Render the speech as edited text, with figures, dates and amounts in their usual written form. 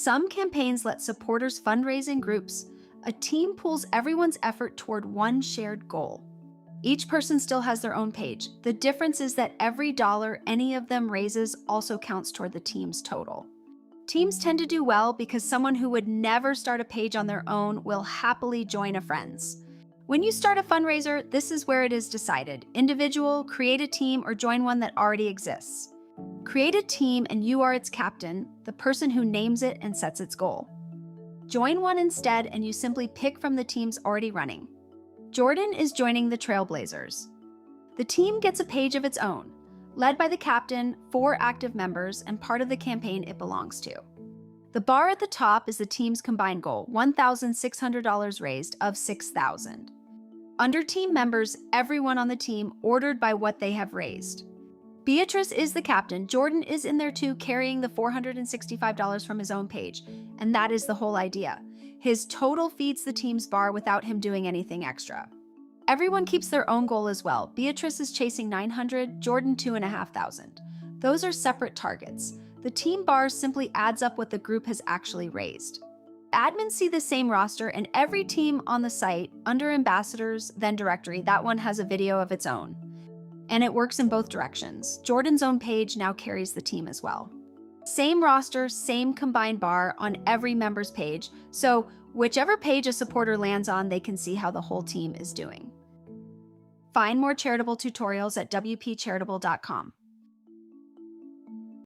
Some campaigns let supporters fundraise in groups. A team pools everyone's effort toward one shared goal. Each person still has their own page. The difference is that every dollar any of them raises also counts toward the team's total. Teams tend to do well because someone who would never start a page on their own will happily join a friend's. When you start a fundraiser, this is where it is decided. Individual, create a team, or join one that already exists. Create a team and you are its captain, the person who names it and sets its goal. Join one instead and you simply pick from the teams already running. Jordan is joining the Trailblazers. The team gets a page of its own, led by the captain, 4 active members, and part of the campaign it belongs to. The bar at the top is the team's combined goal, $1,600 raised of $6,000. Under team members, everyone on the team ordered by what they have raised. Beatrice is the captain. Jordan is in there too, carrying the $465 from his own page, and that is the whole idea. His total feeds the team's bar without him doing anything extra. Everyone keeps their own goal as well. Beatrice is chasing $900, Jordan $2,500. Those are separate targets. The team bar simply adds up what the group has actually raised. Admins see the same roster, and every team on the site, under ambassadors, then directory, that one has a video of its own. And it works in both directions. Jordan's own page now carries the team as well. Same roster, same combined bar on every member's page, so whichever page a supporter lands on, they can see how the whole team is doing. Find more charitable tutorials at wpcharitable.com.